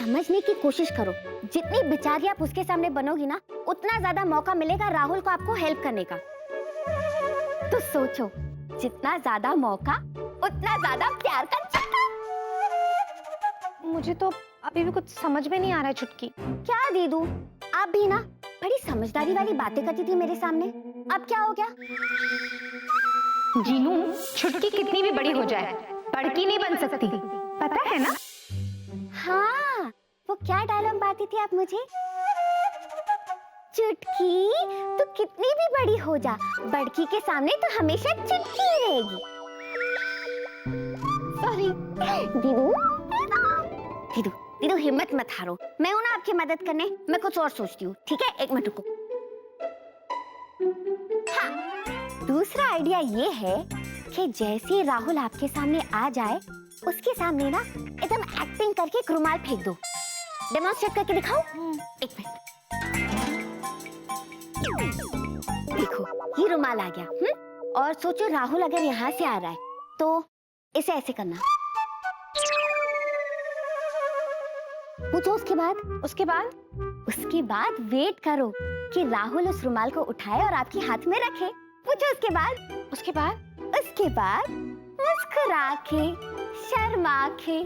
समझने की कोशिश करो। जितनी बेचारी आप उसके सामने बनोगी ना, उतना ज्यादा मौका मिलेगा राहुल को आपको हेल्प करने का। तो सोचो, जितना ज्यादा मौका उतना ज्यादा प्यार का चक्कर। मुझे तो अभी भी कुछ समझ में नहीं आ रहा है छुटकी। क्या दीदू, आप भी ना बड़ी समझदारी वाली बातें करती थी मेरे सामने, अब क्या हो गया? जीनू, छुटकी कितनी भी बड़ी हो जाए बड़की नहीं बन सकती, पता है ना? हाँ, वो क्या डायलॉग मारती थी आप मुझे? चुटकी तो कितनी भी बड़ी हो जा, बड़की के सामने तो हमेशा चुटकी रहेगी। सॉरी दीदू। दीदू दीदू हिम्मत मत हारो, मैं हूं ना आपकी मदद करने। मैं कुछ और सोचती हूँ, ठीक है? एक मिनट रुको। हाँ, दूसरा आइडिया ये है कि जैसे राहुल आपके सामने आ जाए, उसके सामने ना एकदम एक्टिंग करके एक रुमाल फेंक दो। डेमोन्स्ट्रेट करके दिखाओ। एक मिनट, देखो ये रुमाल आ गया। और सोचो राहुल अगर यहाँ से आ रहा है तो इसे ऐसे करना। पूछो उसके बाद वेट करो कि राहुल उस रुमाल को उठाए और आपके हाथ में रखे। पूछो उसके बाद मुस्कुरा के, शर्मा के,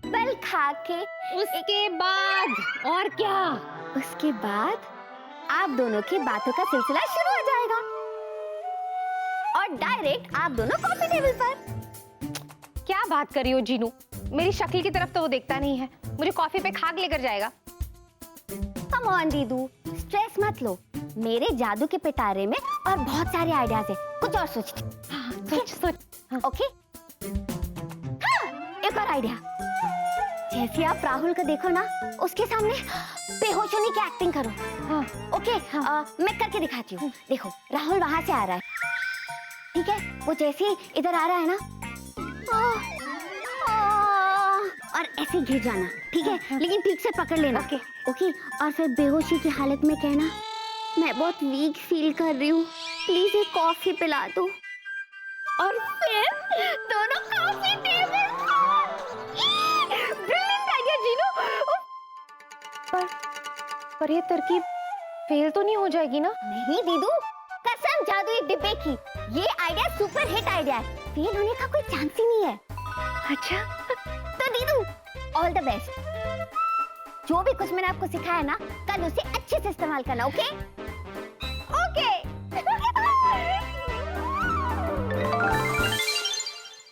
बल खा के, उसके बाद और क्या? उसके बाद आप दोनों की बातों का सिलसिला शुरू हो जाएगा और डायरेक्ट आप दोनों कॉफी टेबल पर। क्या बात कर रही हो जीनू? मेरी शक्ल की तरफ तो वो देखता नहीं है, मुझे कॉफी पे खाक लेकर जाएगा। कम ऑन दीदू, स्ट्रेस मत लो, मेरे जादू के पिटारे में और बहुत सारे आइडियाज हैं। कुछ और सोचती। सोच। ओके, हाँ, एक और आइडिया। जैसे आप राहुल को देखो ना, उसके सामने बेहोश होने की एक्टिंग करो। हाँ। ओके, मैं करके दिखाती हूँ। देखो राहुल वहां से आ रहा है, ठीक है? वो जैसे ही इधर आ रहा है ना, और ऐसे गिर जाना, ठीक है? लेकिन ठीक से पकड़ लेना। ओके। और फिर बेहोशी की हालत में कहना, मैं बहुत वीक फील कर रही हूँ, प्लीज एक कॉफी पिला दो। और फिर दोनों कॉफी टेबल पर। Brilliant idea Jinu. पर ये तरकीब फेल तो नहीं हो जाएगी ना? नहीं दीदू, कसम जादुई डिब्बे की, ये आइडिया सुपर हिट आइडिया है, फेल होने का कोई चांस ही नहीं है। अच्छा, तो दीदू ऑल द बेस्ट। जो भी कुछ मैंने आपको सिखाया ना, कल उसे अच्छे से इस्तेमाल करना। Okay okay.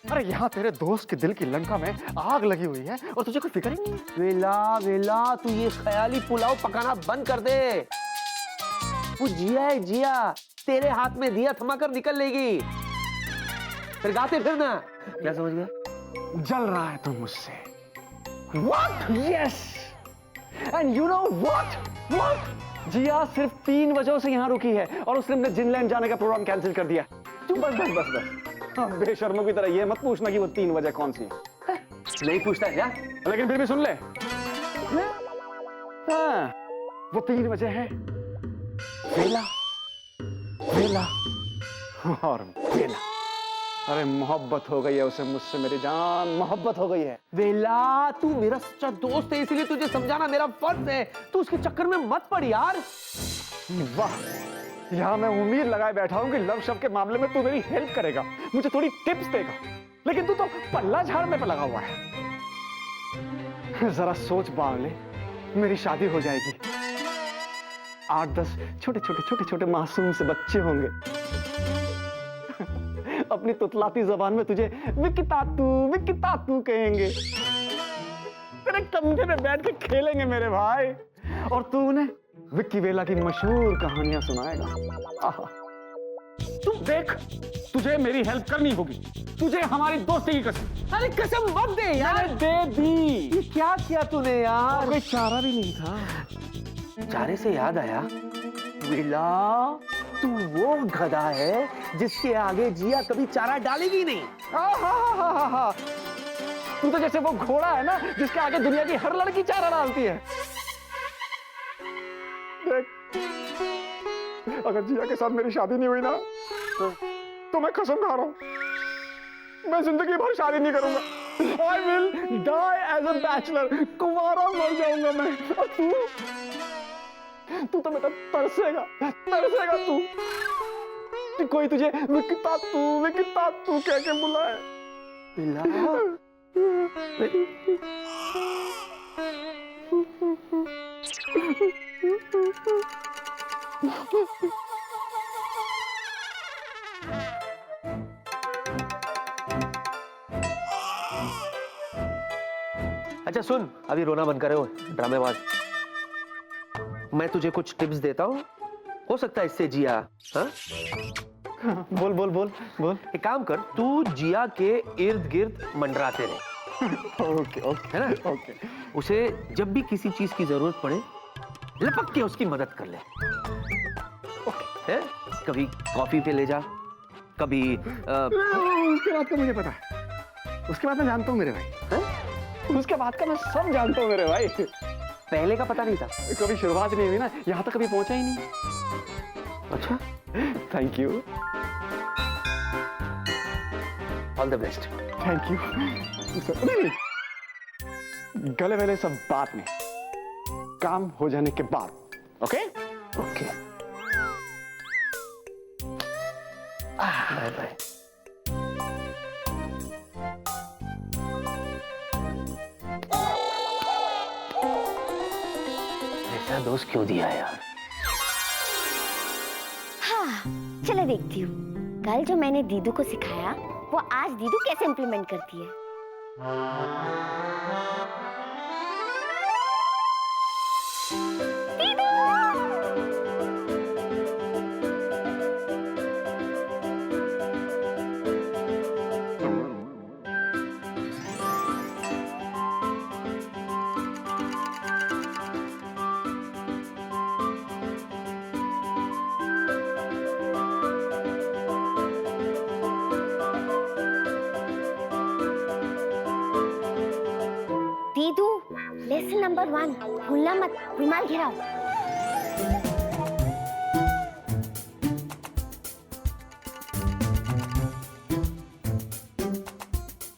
अरे यहाँ तेरे दोस्त के दिल की लंका में आग लगी हुई है और तुझे कोई फिक्र ही नहीं है। वेला तू ये ख्याली पुलाव पकाना बंद कर दे। वो जिया है जिया, तेरे हाथ में दिया थमाकर निकल लेगी, फिर गाते फिरना। क्या समझ गया? जल रहा है तू मुझसे। What? Yes! And you know what? What? जिया सिर्फ 3 वजहों से यहाँ रुकी है और उसने अपने जिनलैंड जाने का प्रोग्राम कैंसिल कर दिया। तू बस बेशर्मों की तरह ये मत पूछना कि वो 3 वजह कौन सी है। नहीं पूछता क्या? लेकिन फिर भी सुन ले। हाँ, वो 3 वजह है वेला, वेला और वेला। अरे मोहब्बत हो गई है उसे मुझसे, मेरी जान, मोहब्बत हो गई है। वेला तू मेरा सच्चा दोस्त है, इसीलिए तुझे समझाना मेरा फर्ज है। तू उसके चक्कर में मत पड़ यार। वाह, यहाँ मैं उम्मीद लगाए बैठा हूँ कि लव शव के मामले में तू मेरी हेल्प करेगा, मुझे थोड़ी टिप्स देगा, लेकिन तू तो पल्ला झाड़ने पे लगा हुआ है। जरा सोच बावले, मेरी शादी हो जाएगी, 8-10 छोटे मासूम से बच्चे होंगे। अपनी तुतलाती जबान में तुझे विक्की तातू कहेंगे, तेरे कंधे पे बैठ के खेलेंगे मेरे भाई, और तू उन्हें विक्की वेला की मशहूर कहानियां सुनाएगा। आहा, तू देख, तुझे मेरी हेल्प करनी होगी, तुझे हमारी दोस्ती की कसम। अरे कसम मत दे यार। दे दी। ये क्या किया तूने यार? कोई चारा भी नहीं था। चारे से याद आया, वेला तू वो गधा है जिसके आगे जिया कभी चारा डालेगी नहीं। हा। तू तो जैसे वो घोड़ा है ना जिसके आगे दुनिया की हर लड़की चारा डालती है। देख, अगर जिया के साथ मेरी शादी नहीं हुई ना, तो मैं कसम खा रहा हूं, मैं जिंदगी भर शादी नहीं करूंगा। I will die as a bachelor. कुंवारा मर जाऊंगा मैं। और तू तो बेटा तरसेगा तू। कि कोई तुझे विकता तू कह के बुलाए। अच्छा सुन, अभी रोना बंद करे हो ड्रामेबाज। मैं तुझे कुछ टिप्स देता हूँ, हो सकता है इससे जिया। हाँ? बोल। एक काम कर, तू जिया के इर्द गिर्द मंडराते रहे। ओके है ना? ओके। उसे जब भी किसी चीज की जरूरत पड़े, लपक के उसकी मदद कर ले। है? कभी कॉफी पे ले जा, कभी उसके बाद का मुझे पता है। उसके बाद मैं जानता हूँ मेरे भाई। है? उसके बाद का मैं सब जानता हूँ मेरे भाई। पहले का पता नहीं था। कभी शुरुआत नहीं हुई ना, यहाँ तक कभी पहुंचा ही नहीं। अच्छा, thank you. All the best. Thank you. नहीं, गले वेले सब बाद में, काम हो जाने के बाद। Okay okay, bye bye. ऐसा दोस्त क्यों दिया यार? हाँ, चलो देखती हूँ कल जो मैंने दीदू को सिखाया वो आज दीदू कैसे इम्प्लीमेंट करती है। दीदू, लेसन नंबर 1, भूलना मत, रुमाल घिराओ।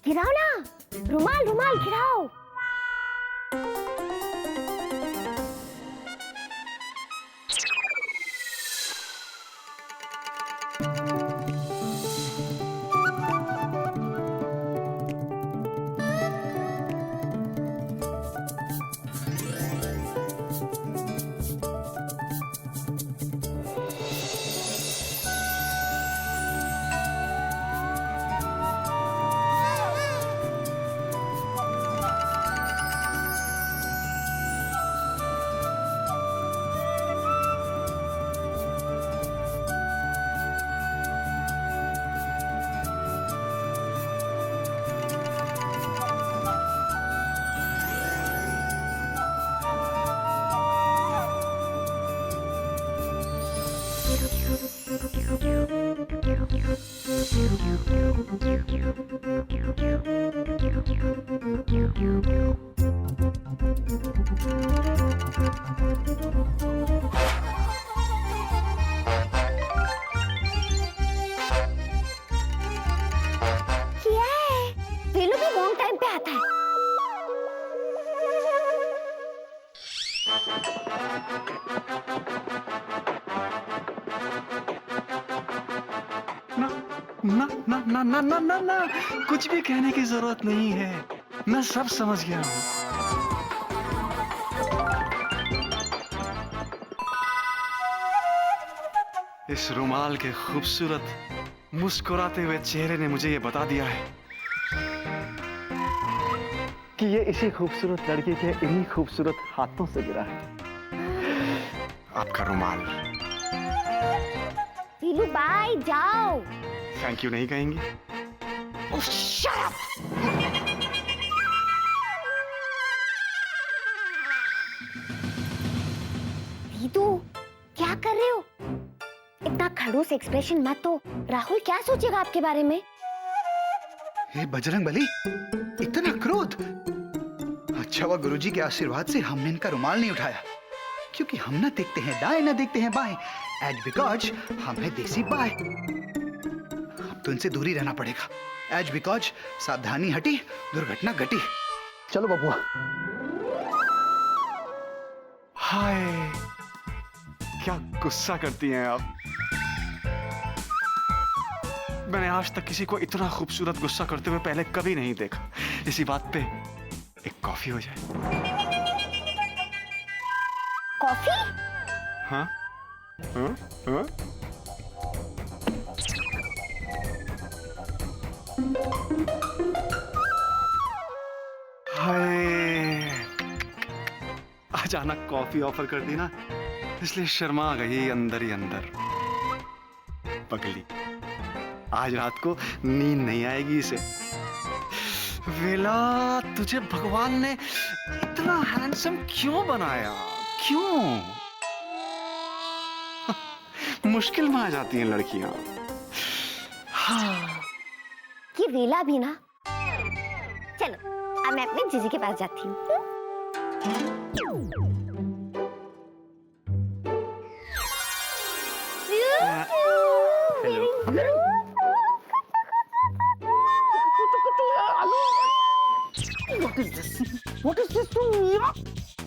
घिराओ ना, रुमाल घिराओ। ना, कुछ भी कहने की जरूरत नहीं है, मैं सब समझ गया हूँ। इस रुमाल के खूबसूरत मुस्कुराते हुए चेहरे ने मुझे ये बता दिया है कि ये इसी खूबसूरत लड़की के इन्हीं खूबसूरत हाथों से गिरा है। आपका रुमाल। नीलू बाय, जाओ। थैंक यू नहीं कहेंगी? Oh, shut up! दीदू, क्या कर रहे हो? इतना खड़ूस एक्सप्रेशन मत दो। राहुल क्या सोचेगा आपके बारे में? हे बजरंग बली, इतना क्रोध? अच्छा हुआ गुरुजी के आशीर्वाद से हमने इनका रुमाल नहीं उठाया, क्योंकि हम ना देखते हैं दाएं ना देखते हैं बाएं, एंड बिकॉज हम है देसी बाय। अब तो इनसे दूरी रहना पड़ेगा। एज बिकॉज सावधानी हटी दुर्घटना घटी। चलो बबुआ। हाय, क्या गुस्सा करती हैं आप। मैंने आज तक किसी को इतना खूबसूरत गुस्सा करते हुए पहले कभी नहीं देखा। इसी बात पे एक कॉफी हो जाए। कॉफी? हाँ? हाँ? हाँ? हाय, अचानक कॉफी ऑफर कर दी ना, इसलिए शर्मा गई अंदर ही अंदर। पगली, आज रात को नींद नहीं आएगी इसे। वेला, तुझे भगवान ने इतना हैंडसम क्यों बनाया? क्यों? मुश्किल में आ जाती हैं लड़कियां। हाँ। ये वेला भी ना। चलो अब मैं अपने जीजी के पास जाती हूँ। What is this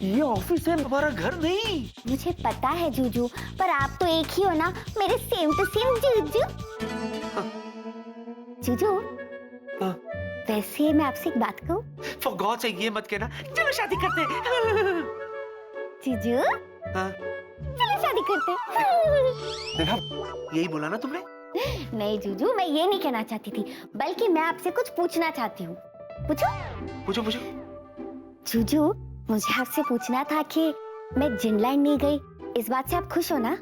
ये ऑफिस है, हमारा घर नहीं। मुझे पता है जूजू, पर आप तो एक ही हो ना, मेरे सेम टू सेम जूजू। जूजू, वैसे मैं आपसे एक बात कहूँ? For God से ये मत कहना, चलो शादी करते हैं। जीजू, हाँ? चलो शादी करते हैं। देखा, यही बोला ना तुमने? नहीं जूजू, मैं ये नहीं कहना चाहती थी, बल्कि मैं आपसे कुछ पूछना चाहती हूँ। पूछो? पूछो पूछो। जूजू, मुझे आपसे पूछना था कि मैं जिनलैंड नहीं गई, इस बात से आप खुश हो ना?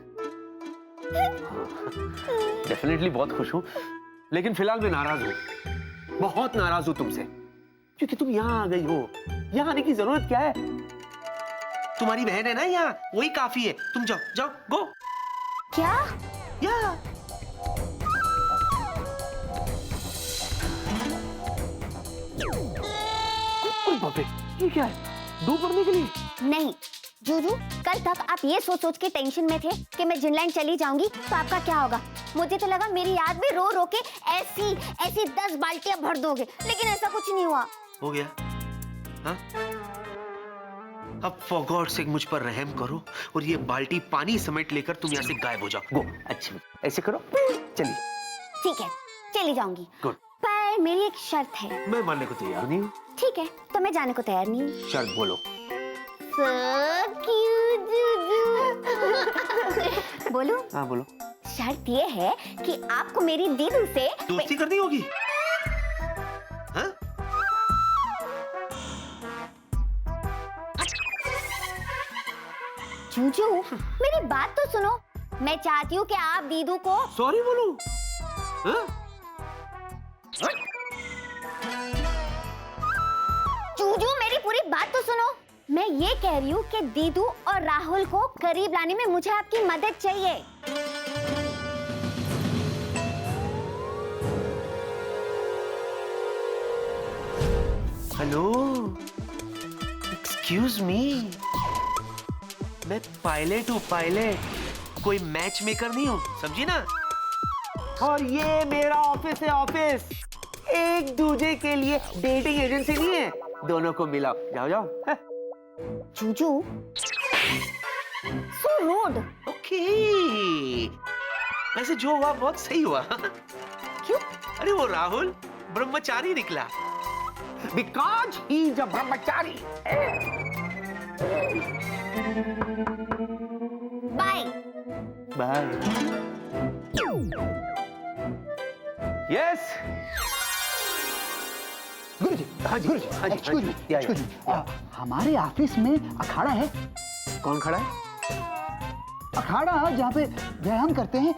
डेफिनेटली बहुत खुश हूँ, लेकिन फिलहाल मैं नाराज हूँ, बहुत नाराज हूँ तुमसे, क्योंकि तुम यहाँ आ गई हो। यहाँ आने की जरूरत क्या है? तुम्हारी बहन है ना यहाँ, वही काफी है। तुम जाओ जाओ, गो। क्या? या बापरे, ये क्या है? दो पढ़ने के लिए? नहीं जूजू, कल तक आप ये सोच सोच के टेंशन में थे कि मैं जिनलैंड चली जाऊंगी तो आपका क्या होगा। मुझे तो लगा मेरी याद में रो रो के ऐसी 10 बाल्टियां भर दोगे, लेकिन ऐसा कुछ नहीं हुआ। हो गया? हाँ? अब फॉर गॉड सेक मुझ पर रहम करो और ये बाल्टी पानी समेट लेकर तुम यहाँ से गायब हो जाओ। गो। अच्छा, ऐसे करो। चलिए। ठीक है, चली जाऊंगी। गुड। पर मेरी एक शर्त है। मैं मानने को तैयार नहीं हूँ। ठीक है, तो मैं जाने को तैयार नहीं हूँ। शर्त बोलो। So cute, Juju. बोलूं? हाँ बोलो। शर्त ये है कि आपको मेरी दीदू से दोस्ती करनी होगी। हाँ? जूजू, मेरी बात तो सुनो। मैं चाहती हूँ कि आप दीदू को सॉरी बोलो। हाँ? हाँ? जूजू, मेरी पूरी बात तो सुनो। मैं ये कह रही हूँ कि दीदू और राहुल को करीब लाने में मुझे आपकी मदद चाहिए। हेलो, एक्सक्यूज मी, मैं पायलट हूँ, पायलट, कोई मैच मेकर नहीं हूँ, समझी ना? और ये मेरा ऑफिस है, ऑफिस। एक दूसरे के लिए डेटिंग एजेंसी नहीं है, दोनों को मिलाओ। जाओ जाओ। हाँ। Juju, so rude. ओके, वैसे जो हुआ बहुत सही हुआ। क्यों? अरे वो राहुल ब्रह्मचारी निकला। Because he is a Brahmachari. Bye. Bye. Yes. गुरुजी, हाँ जी, गुरुजी, हाँ जी, excuse me, या, excuse me, या। हमारे ऑफिस में अखाड़ा है। कौन खड़ा है? अखाड़ा जहाँ पे व्यायाम करते हैं।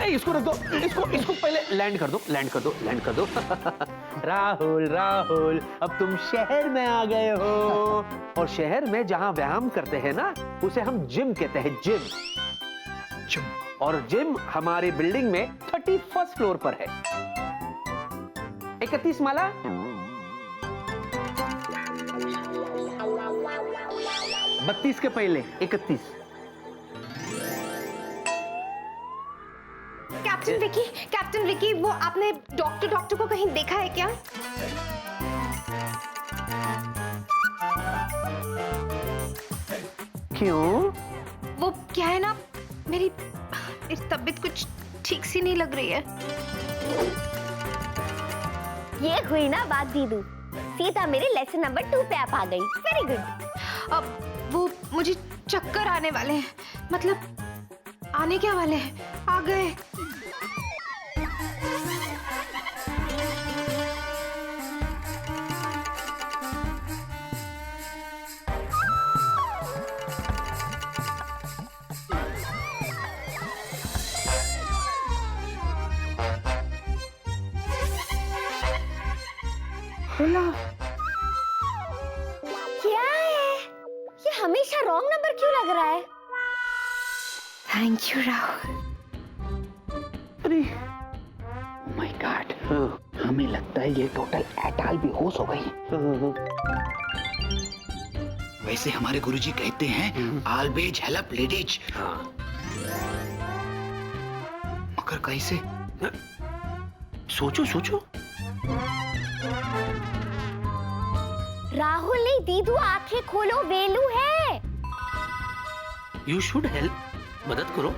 इसको रख दो, इसको पहले लैंड कर दो, लैंड कर दो, लैंड कर दो। राहुल, राहुल, अब तुम शहर में आ गए हो, और शहर में जहाँ व्यायाम करते हैं ना, उसे हम जिम कहते हैं, जिम। जिम। और जिम हमारे बिल्डिंग में 31st फ्लोर पर है। 31 माला। बत्तीस के पहले 31। Captain Vicky, captain madam Vicky, वो आपने डॉक्टर को कहीं देखा है क्या? क्यों? वो क्या है ना, मेरी तबीयत कुछ ठीक सी नहीं लग रही है। ये हुई ना बात दीदू, सीता मेरी लेसन नंबर 2 पे आप आ गई। Very good. अब वो मुझे चक्कर आने वाले हैं, मतलब आने क्या वाले हैं, आ गए। क्या है ये, हमेशा रॉन्ग नंबर क्यों लग रहा है? Thank you Rahul. My God, हमें लगता है ये टोटल एटाल बेहोश हो गई। वैसे हमारे गुरुजी कहते हैं ऑलवेज हेल्प लेडीज, मगर कैसे? सोचो सोचो। राहुल नहीं दीदू, आंखें खोलो, वेलू है। यू शुड हेल्प, मदद करो।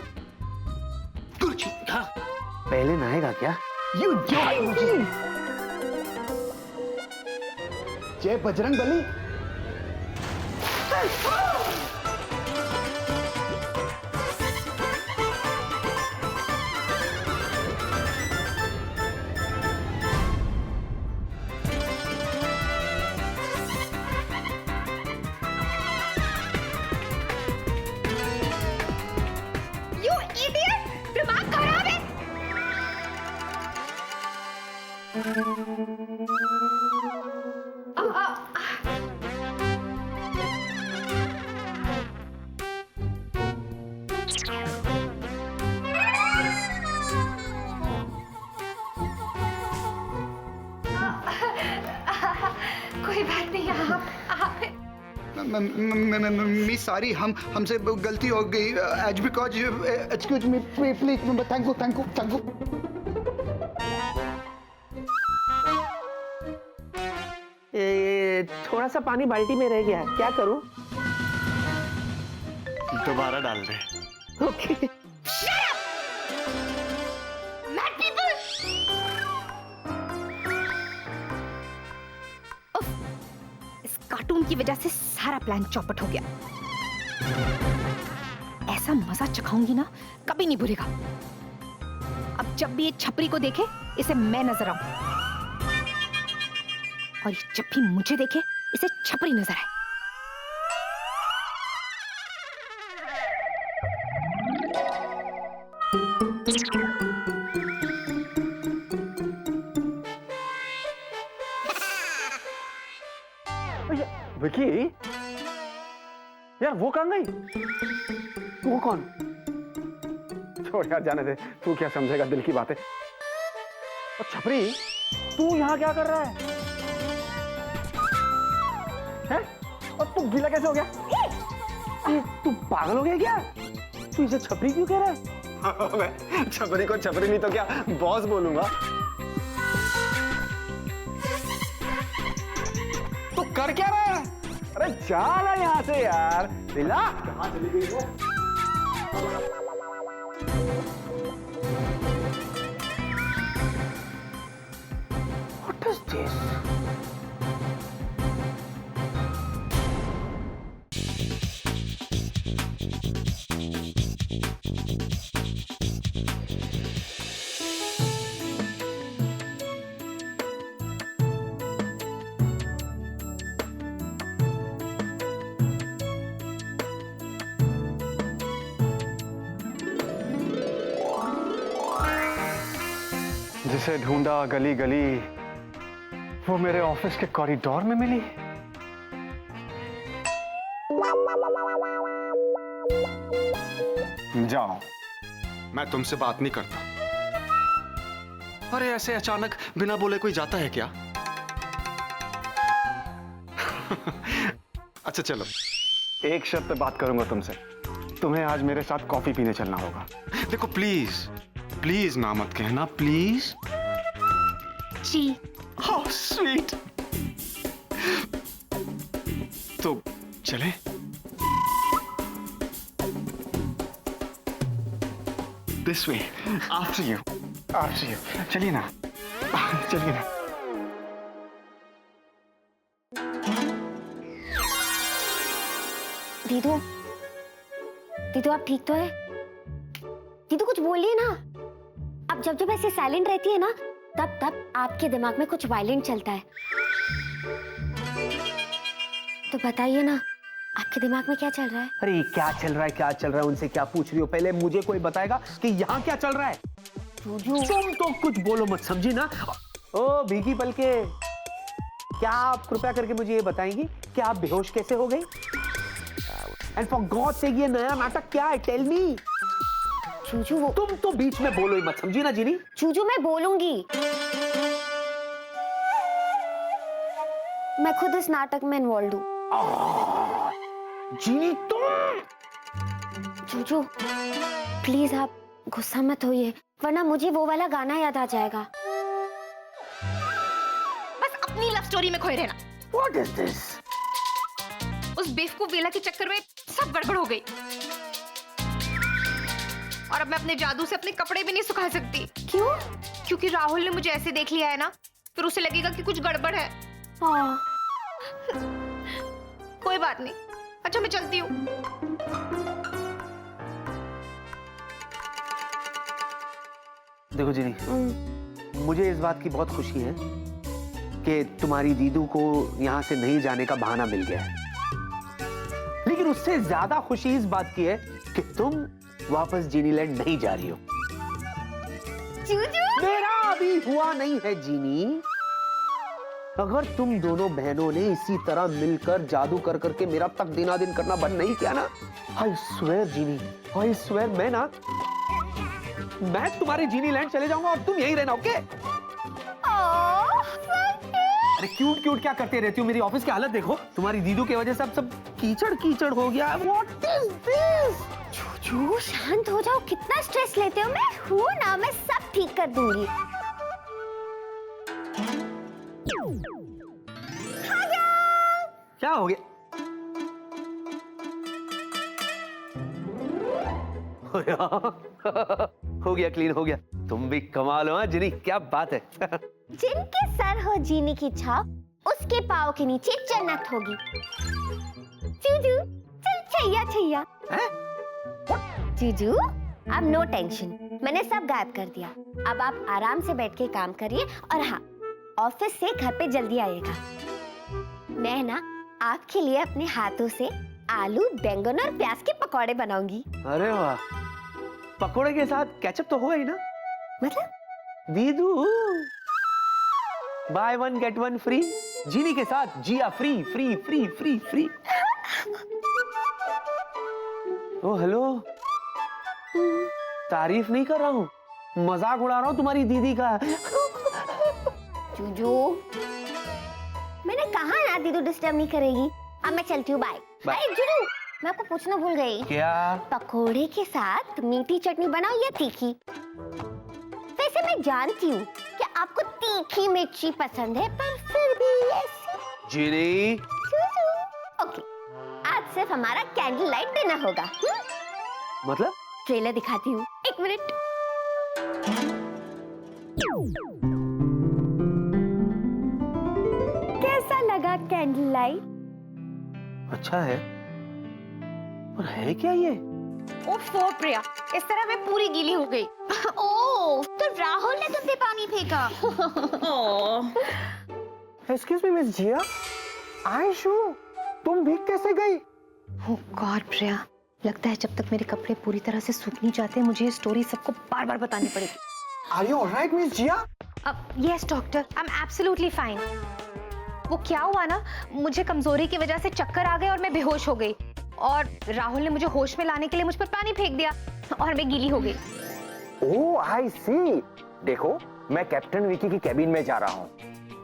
गुरुजी, हाँ, पहले नहाएगा क्या? यू गुरुजी। जय बजरंग बली। You idiot! दिमाग खराब है। कोई बात नहीं, आप मी सॉरी, हमसे गलती हो गई। As because excuse me please, thank you. थोड़ा सा पानी बाल्टी में रह गया है, क्या करूं? दोबारा डाल दे। ओके। Mad people! उफ, इस कार्टून की वजह से सारा प्लान चौपट हो गया। ऐसा मजा चखाऊंगी ना, कभी नहीं भूलेगा। अब जब भी ये छपरी को देखे, इसे मैं नजर आऊं, और ये जब भी मुझे देखे, इसे छपरी नजर आए। विकी, यार वो कहाँ गई? वो कौन? छोड़ यार, जाने दे, तू क्या समझेगा दिल की बातें। और छपरी, तू यहाँ क्या कर रहा है? हैं? और तू गीला कैसे हो गया? तू पागल हो गया क्या? तू इसे छपरी क्यों कह रहा है? मैं छपरी को छपरी नहीं तो क्या बॉस बोलूंगा। तू कर क्या रहा है? अरे जा ना यहाँ से यार, दिला कहाँ चली गई वो? What is this? जिसे ढूंढा गली गली, वो मेरे ऑफिस के कॉरिडोर में मिली। जाओ, मैं तुमसे बात नहीं करता। अरे ऐसे अचानक बिना बोले कोई जाता है क्या? अच्छा चलो, एक शर्त पे बात करूंगा तुमसे। तुम्हें आज मेरे साथ कॉफी पीने चलना होगा। देखो प्लीज प्लीज ना मत कहना, प्लीज। जी। How sweet. तो चले? This way, after you, after you. चलिए ना, चलिए ना। दीदू, दीदू आप ठीक तो है? दीदू कुछ बोलिए ना। अब जब ऐसे साइलेंट रहती है ना, तब आपके दिमाग में कुछ वायलेंट चलता है। तो बताइए ना, आपके दिमाग में क्या चल रहा है? अरे क्या चल रहा है, क्या चल रहा है, उनसे क्या पूछ रही हो? पहले मुझे कोई बताएगा कि यहाँ क्या चल रहा है। तुम तो कुछ बोलो मत, समझी ना? ओ भीगी पलके, क्या आप कृपया करके मुझे ये बताएंगी कि आप बेहोश कैसे हो गई? एंड फॉर गॉड सेक ये नया नाटक क्या है? Tell me. चूजू वो तुम तो बीच में बोलो ही मत, समझी ना जीनी? चूजू मैं बोलूंगी। मैं खुद इस नाटक में इन्वॉल्व हूँ। जीनी तुम। चूजू प्लीज आप गुस्सा मत होइए, वरना मुझे वो वाला गाना याद आ जाएगा। बस अपनी लव स्टोरी में खोए रहना। What is this? उस बेवकूफ वेला के चक्कर में सब गड़बड़ हो गई और अब मैं अपने जादू से अपने कपड़े भी नहीं सुखा सकती। क्यों? क्योंकि राहुल ने मुझे ऐसे देख लिया है ना, फिर उसे लगेगा कि कुछ गड़बड़ है। हाँ। कोई बात नहीं, अच्छा मैं चलती हूँ। देखो जीनी, मुझे इस बात की बहुत खुशी है कि तुम्हारी दीदू को यहाँ से नहीं जाने का बहाना मिल गया है, लेकिन उससे ज्यादा खुशी इस बात की है कि तुम वापस जीनीलैंड नहीं जा रही हो। मेरा अभी हुआ नहीं है जीनी। अगर तुम दोनों बहनों ने इसी तरह मिलकर जादू कर करके मेरा तक दिना दिन करना बंद नहीं किया ना, I swear genie, I swear मैं तुम्हारे जीनीलैंड चले जाऊंगा और तुम यहीं रहना, ओके? अरे क्यूट क्यूट क्या करते रहती हो? मेरी ऑफिस की हालत देखो, तुम्हारी दीदू की वजह से अब सब कीचड़ कीचड़ हो गया। What is this? चूचू शांत हो जाओ, कितना स्ट्रेस लेते हो? मैं हूँ ना, मैं सब ठीक कर दूंगी। क्या हो गया? हो गया, क्लीन हो गया। तुम भी कमाल हो जिनी, क्या बात है। जिनके सर हो जीने की छाप, उसके पाँव के नीचे जन्नत होगी। चूचू चल छैया छैया। चूचू अब नो टेंशन, मैंने सब गायब कर दिया। अब आप आराम से बैठ के काम करिए, और हाँ, ऑफिस से घर पे जल्दी आइएगा। मैं ना आपके लिए अपने हाथों से आलू, बैंगन और प्याज के पकौड़े बनाऊंगी। अरे वाह, पकोड़े के साथ केचप तो होगा ही ना? मतलब दीदू buy one get one free, जीनी के साथ जिया free free free free free. Oh hello, तारीफ नहीं कर रहा हूँ, मजाक उड़ा रहा हूँ तुम्हारी दीदी का। चूजू मैंने कहा ना दीदू डिस्टर्ब नहीं करेगी। अब मैं चलती हूँ, बाय। अरे चूजू मैं आपको पूछना भूल गई। क्या? पकोड़े के साथ मीठी चटनी बनाओ या तीखी? वैसे मैं जानती हूँ कि आपको तीखी मिर्ची पसंद है, पर फिर भी ऐसे। जीनी ओके, आज सिर्फ हमारा कैंडल लाइट डिनर होगा। मतलब? ट्रेलर दिखाती हूँ, एक मिनट। कैसा लगा कैंडल लाइट? अच्छा है, पर है क्या ये? ओफो प्रिया, इस तरह मैं पूरी गीली हो गई। ओह, तो राहुल ने तुम पे पानी फेंका। एक्सक्यूज मी मिस जिया, आयशु तुम भीग कैसे गई? ओह गॉड प्रिया, लगता है जब तक मेरे कपड़े पूरी तरह से सूख नहीं जाते, मुझे ये स्टोरी सबको बार-बार बतानी पड़ेगी। Are you alright miss Jiya? Yes doctor, I am absolutely fine. वो क्या हुआ ना, मुझे कमजोरी की वजह से चक्कर आ गए और मैं बेहोश हो गई, और राहुल ने मुझे होश में लाने के लिए मुझ पर पानी फेंक दिया और मैं गीली हो गई। ओह आई सी। देखो, मैं कैप्टन विकी की कैबिन में जा रहा हूँ।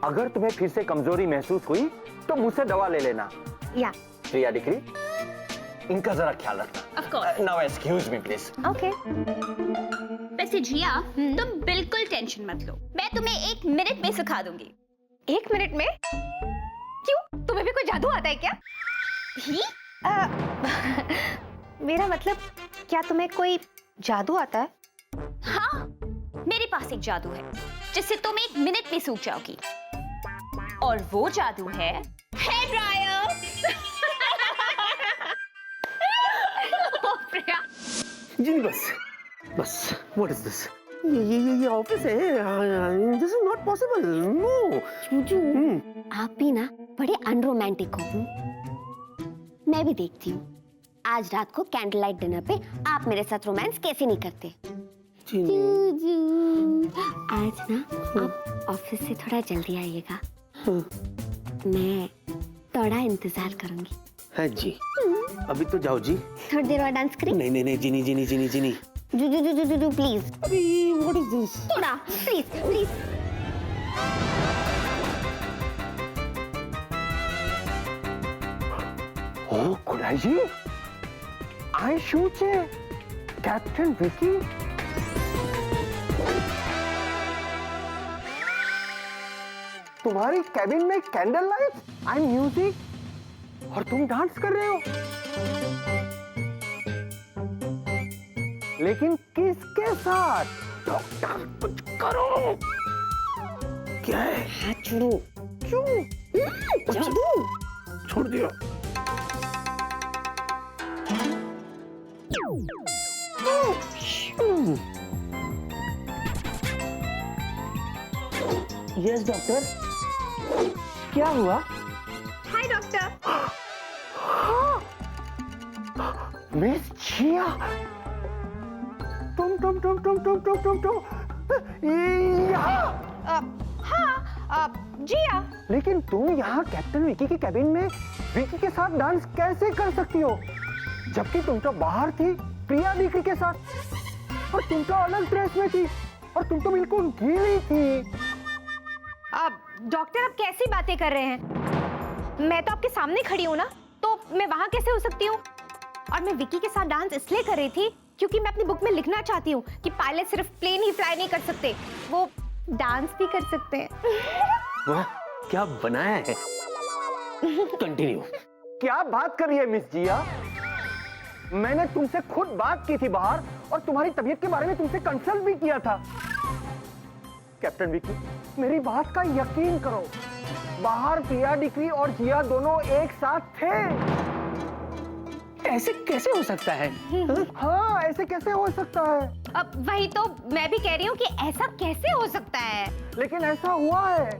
अगर तुम्हें फिर से कमजोरी महसूस हुई तो मुझसे दवा ले लेना। या प्रिया डिक्री, इनका जरा ख्याल रखना। Of course. Now excuse me please. Okay. वैसे जिया तुम बिल्कुल टेंशन मत लो, मैं तुम्हें 1 मिनट में सिखा दूंगी। 1 मिनट में? क्यों, तुम्हें भी कोई जादू आता है क्या? ही? मेरा मतलब, क्या तुम्हें कोई जादू आता है? हाँ, मेरे पास एक जादू है जिससे तुम 1 मिनट में सूख जाओगी, और वो जादू है हेयर ड्रायर। जी बस व्हाट इज दिस? ये ऑफिस है, this is not possible, no. जूजू, आप भी ना बड़े अनरोमांटिक हो। मैं भी देखती हूँ आज रात को कैंडल लाइट डिनर पे आप मेरे साथ रोमांस कैसे नहीं करते। जूजू, आज ना आप ऑफिस से थोड़ा जल्दी आइएगा, मैं थोड़ा इंतजार करूंगी। हाँ जी, अभी तो जाओ जी। थोड़ी देर बाद डांस करें? नहीं, जीनी। जूजू प्लीज। अभी व्हाट इज दिस? थोड़ा प्लीज। ओ खुदाई जी, आई शूट है कैप्टन विकी। तुम्हारी कैबिन में कैंडल लाइट, आई म्यूजिक, और तुम डांस कर रहे हो, लेकिन किसके साथ? डॉक्टर कुछ करो। क्या है? हाथ छोड़ो। क्यों? जादू। छोड़ दिया। यस डॉक्टर, क्या हुआ? हाय डॉक्टर। मिस जिया, तुम यहाँ? हाँ, जिया। लेकिन तुम यहाँ कैप्टन विकी की कैबिन में विकी के साथ डांस कैसे कर सकती हो, जबकि तुम तो बाहर थी प्रिया विकी के साथ, और तुम तो अलग ड्रेस में थी, और तुम तो बिल्कुल गीली थी। डॉक्टर, आप कैसी बातें कर रहे हैं? मैं तो आपके सामने खड़ी हूँ ना, तो मैं वहां कैसे हो सकती हूँ? और मैं विकी के साथ डांस इसलिए कर रही थी क्योंकि मैं अपनी बुक में लिखना चाहती हूँ कि पायलट सिर्फ प्लेन ही फ्लाई नहीं कर सकते, वो डांस भी कर सकते हैं। वाह, क्या बनाया है। कंटिन्यू। क्या बात कर रही है मिस जिया? मैंने तुमसे खुद बात की थी बाहर, और तुम्हारी तबीयत के बारे में तुमसे कंसल्ट भी किया था। कैप्टन विकी, मेरी बात का यकीन करो, बाहर प्रिया डिक्री और जिया दोनों एक साथ थे। ऐसे कैसे हो सकता है? हाँ, ऐसे कैसे हो सकता है? अब वही तो मैं भी कह रही हूँ कि ऐसा कैसे हो सकता है। लेकिन ऐसा हुआ है,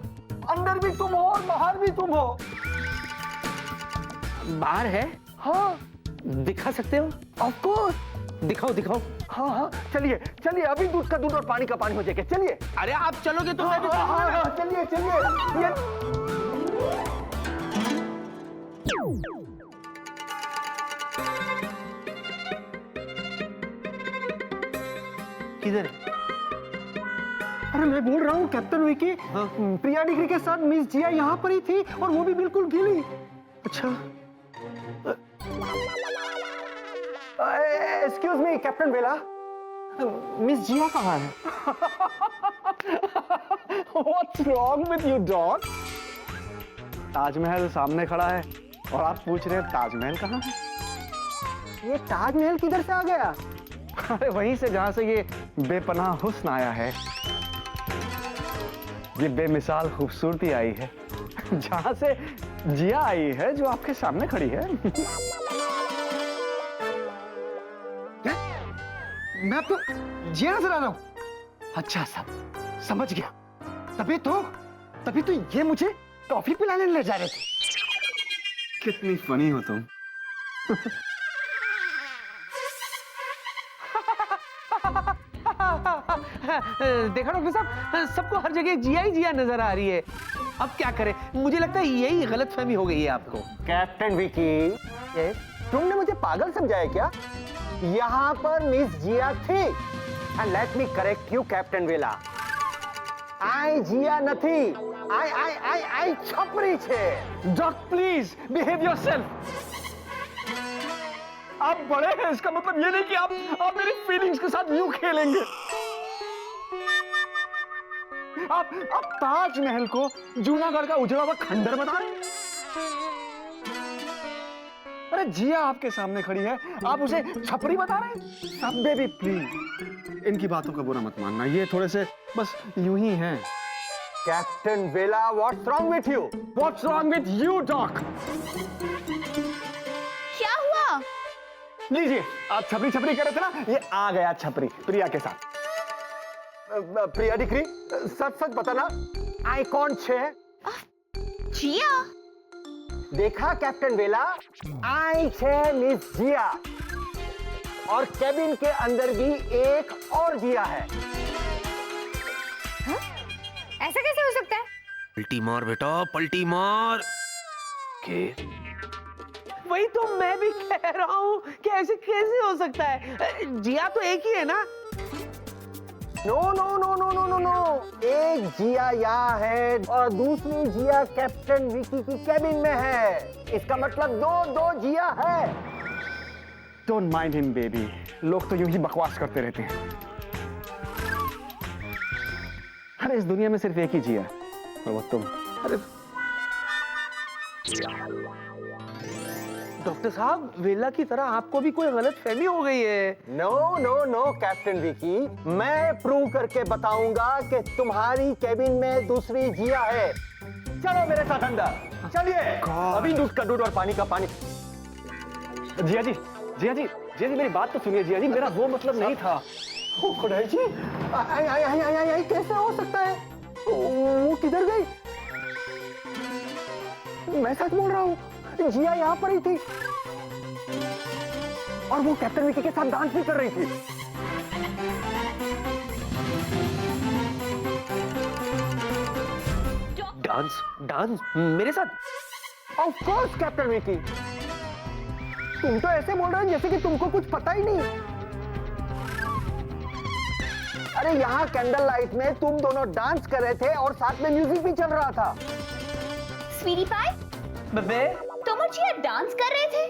अंदर भी तुम हो और बाहर भी तुम हो। बाहर है? हाँ, दिखा सकते हो? Of course. दिखाओ। हाँ, चलिए अभी दूध का दूध और पानी का पानी हो जाएगा, चलिए। अरे आप चलोगे तो मैं भी हाँ, चलिए। किधर है? अरे मैं बोल रहा हूँ कैप्टन विकी, हाँ? प्रिया डिग्री के साथ मिस जिया यहाँ पर ही थी, और वो भी बिल्कुल गीली। अच्छा, एक्सक्यूज मी कैप्टन बेला, मिस जिया कहाँ है? What's wrong with you, dog? Taj Mahal सामने खड़ा है और आप पूछ रहे हैं ताजमहल कहाँ है? ये ताजमहल किधर से आ गया? अरे वहीं से जहां से ये बेपनाह हुस्न आया है, ये बेमिसाल खूबसूरती आई है, जहां से जिया आई है जो आपके सामने खड़ी है। मैं आपको जिया नजर आ रहा हूं? अच्छा साहब, समझ गया। तभी तो ये मुझे कॉफी पिलाने ले जा रहे थे। कितनी फनी हो तुम। देखा डॉक्टर साहब, सबको हर जगह जिया ही जिया नजर आ रही है। अब क्या करें, मुझे लगता है यही गलतफहमी हो गई है आपको। कैप्टन विकी, तुमने मुझे पागल समझाया क्या? यहाँ पर मिस जिया थी, and let me correct you captain Vela, I Jiya નથી, आई छपरी छे। Doc please behave yourself. आप बड़े हैं, इसका मतलब ये नहीं कि आप मेरी फीलिंग्स के साथ यूं खेलेंगे। आप ताजमहल को जूनागढ़ का उजड़ा हुआ खंडर बता रहे हैं? अरे जिया आपके सामने खड़ी है, आप उसे छपरी बता रहे हैं? अब बेबी प्लीज इनकी बातों का बुरा मत मानना, ये थोड़े से बस यूं ही हैं। कैप्टन वेला, what's wrong with you? What's wrong with you, Doc? क्या हुआ? लीजिए, आप छपरी छपरी कर रहे थे ना, ये आ गया छपरी प्रिया के साथ। प्रिया डिक्री, सच सच बताना, आई कौन छे? जिया। देखा कैप्टन वेला, आई छे मिस जिया, और केबिन के अंदर भी एक और जिया है। ऐसा कैसे हो सकता है? पलटी मार बेटा, पलटी मार। के वही तो मैं भी कह रहा हूँ कि ऐसे कैसे हो सकता है? जिया तो एक ही है ना? No no no no no no no, एक जिया यहाँ है और दूसरी जिया कैप्टन विकी की केबिन में है। इसका मतलब दो जिया है। Don't mind him, baby. लोग तो यूं ही बकवास करते रहते हैं। अरे इस दुनिया में सिर्फ एक ही जिया है, और वो तुम। अरे डॉक्टर साहब, वेला की तरह आपको भी कोई गलत फहमी हो गई है। No no no captain Vicky, मैं प्रूव करके बताऊंगा कि तुम्हारी केबिन में दूसरी जिया है। चलो मेरे साथ अंदर चलिए। अभी दूध का दूध और पानी का पानी। जिया जी, जिया जी, जिया जी, मेरी बात तो सुनिए जिया जी, मेरा वो मतलब नहीं था। ओ खुदाई जी, आई कैसे हो सकता है? वो किधर गई? मैं सच बोल रहा हूँ, जिया यहाँ पर ही थी और वो कैप्टन विकी के साथ डांस भी कर रही थी। डांस डांस मेरे साथ? ऑफ कोर्स कैप्टन विकी, तुम तो ऐसे बोल रहे हो जैसे कि तुमको कुछ पता ही नहीं। अरे यहाँ कैंडल लाइट में तुम दोनों डांस कर रहे थे और साथ में म्यूजिक भी चल रहा था। स्वीटी पाई, बे तुम और जिया डांस कर रहे थे?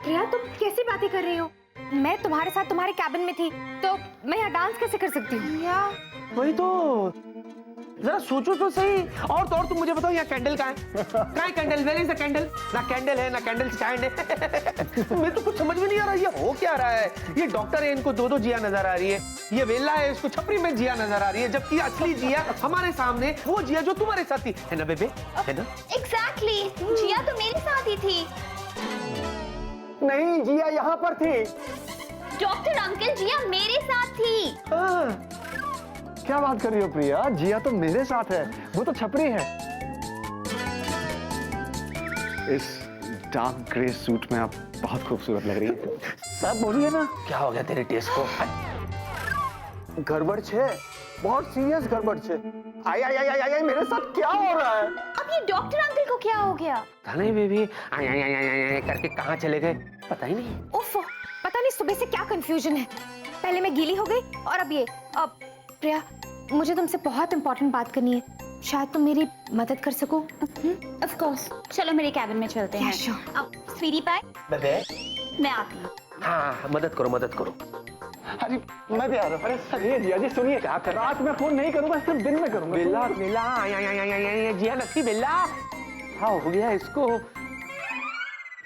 प्रिया, तुम कैसी बातें कर रही हो? मैं तुम्हारे साथ तुम्हारे कैबिन में थी, तो मैं यहाँ डांस कैसे कर सकती हूँ? वही तो, जरा सोचो तो सही। और तो और तुम मुझे बताओ, यहाँ कैंडल कहाँ है? कहाँ है candle? Where is the candle? ना कैंडल है ना कैंडल स्टैंड है। मैं तो कुछ समझ में नहीं आ रहा, ये हो क्या रहा है? ये डॉक्टर है, इनको दो जिया नजर आ रही है। ये वेला है, इसको छपरी में जिया नजर आ रही है, जबकि असली जिया हमारे सामने, वो जिया जो तुम्हारे साथ थी, है ना बेबे? है ना? एग्जैक्टली, जिया तो मेरे साथ ही थी। नहीं, जिया यहाँ पर थी। डॉक्टर अंकल, जिया मेरे साथ थी। क्या बात कर रही हो प्रिया? जिया तो मेरे साथ है, वो तो छपरी है। इस डार्क ग्रे सूट में आप बहुत खूबसूरत लग रही है। सब बोलिए ना। क्या हो गया तेरे टेस्ट को? गड़बड़ छे, बहुत सीरियस गड़बड़ छे। आई मेरे साथ क्या हो रहा है? अब ये डॉक्टर अंकल को क्या हो गया? था नहीं बेबी, आई करके कहाँ चले गए पता ही नहीं। उफ, पता नहीं सुबह से क्या कंफ्यूजन है। पहले मैं गीली हो गई और अब ये। अब प्रिया, मुझे तुमसे बहुत इंपॉर्टेंट बात करनी है, शायद तुम मेरी मदद कर सको। ऑफ कोर्स, चलो मेरे कैबिन में चलते हैं। Yeah, sure. अब स्वीटी पाई, बेबे, मैं आती हूँ। हाँ मदद करो मदद करो। अरे मैं भी आ रहा हूँ। अरे सुनिए जिया जी, सुनिए, क्या कर रात में फोन नहीं करूंगा, सिर्फ दिन में करूंगा। बेला बेला जिया नथी बेला, हाँ हो गया इसको।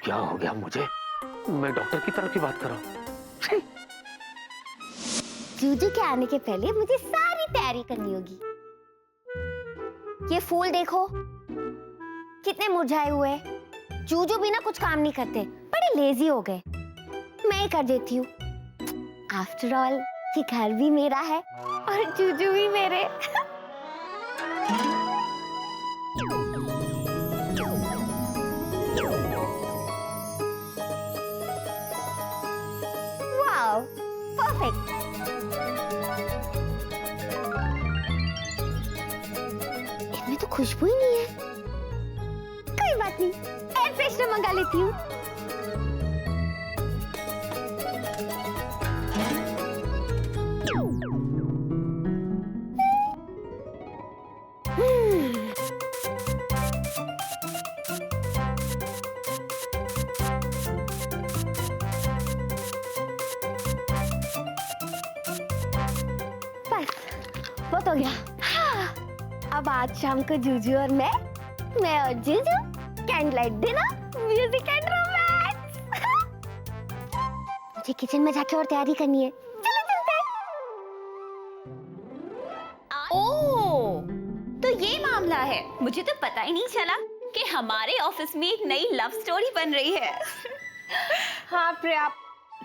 क्या हो गया मुझे? मैं डॉक्टर की तरफ की बात कर रहा हूँ। जूजू के आने के पहले मुझे सारी तैयारी करनी होगी। ये फूल देखो कितने मुरझाए हुए हैं। जूजू भी ना कुछ काम नहीं करते, बड़े लेजी हो गए। मैं ही कर देती हूँ। आफ्टर ऑल ये घर भी मेरा है और जूजू भी मेरे। Wow, perfect. इसमें तो खुशबू ही नहीं है। कोई बात नहीं, एयर फ्रेशनर मंगा लेती हूँ। बस बहुत हो गया। हाँ, अब आज शाम को जूजू और मैं और जीजू, candle light dinner, music and romance. मुझे किचन में जाके और तैयारी करनी है। चलो चलते हैं। ओह, तो ये मामला है। मुझे तो पता ही नहीं चला कि हमारे ऑफिस में एक नई लव स्टोरी बन रही है। हाँ प्रिया,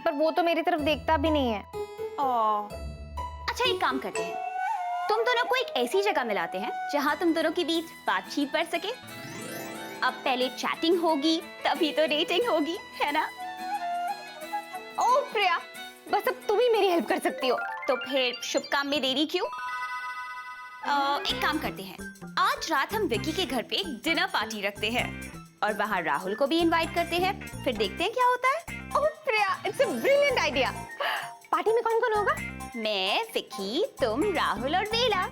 पर वो तो मेरी तरफ देखता भी नहीं है। अच्छा, एक काम करते हैं, तुम दोनों को एक ऐसी जगह मिलाते हैं जहां तुम दोनों के बीच बातचीत बढ़ सके। अब पहले चैटिंग होगी, तभी तो डेटिंग होगी, है ना? ओह प्रिया, बस अब तुम ही मेरी हेल्प कर सकती हो। तो फिर शुभ काम में देरी क्यों? एक काम करते हैं, आज रात हम विकी के घर पे एक डिनर पार्टी रखते हैं और वहां राहुल को भी इनवाइट करते हैं। फिर देखते हैं क्या होता है। Oh Priya, it's a brilliant idea. Party में कौन कौन होगा? मैं, विकी, तुम, राहुल और वेला।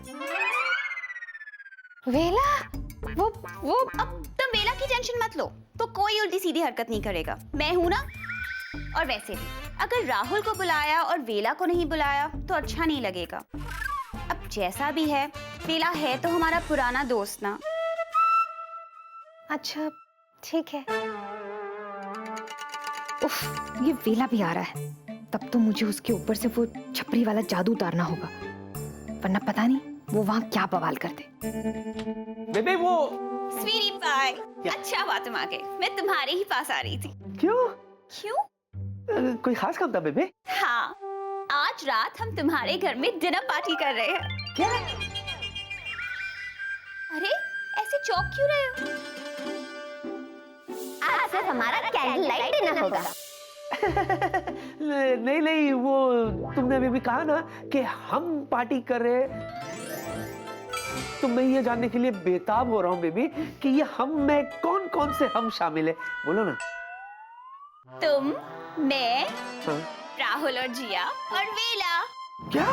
वेला? वो अब तुम वेला की टेंशन मत लो, तो कोई उल्टी सीधी हरकत नहीं करेगा। मैं हूं ना। और वैसे भी अगर राहुल को बुलाया और वेला को नहीं बुलाया तो अच्छा नहीं लगेगा। अब जैसा भी है, वेला है तो हमारा पुराना दोस्त ना। अच्छा ठीक है। उफ, ये वेला भी आ रहा है। तब तो मुझे उसके ऊपर से वो छपरी वाला जादू उतारना होगा, वरना पता नहीं वो वहां क्या बवाल करते। बेबे वो स्वीटी पाई, अच्छा हुआ तुम आ गए। मैं तुम्हारे ही पास आ रही थी। क्यों? क्यों? कोई खास काम था बेबे? हाँ, आज रात हम तुम्हारे घर में डिनर पार्टी कर रहे हैं। क्या? अरे ऐसे चौंक क्यों रहे हो? आज सिर्फ हमारा कैंडल लाइट डिनर होगा। नहीं नहीं, वो तुमने अभी भी कहा ना कि हम पार्टी कर रहे हैं, तो मैं ये जानने के लिए बेताब हो रहा हूँ बेबी कि ये हम में कौन कौन से हम शामिल है। बोलो ना। तुम, मैं, हाँ? राहुल और जिया और वेला। क्या?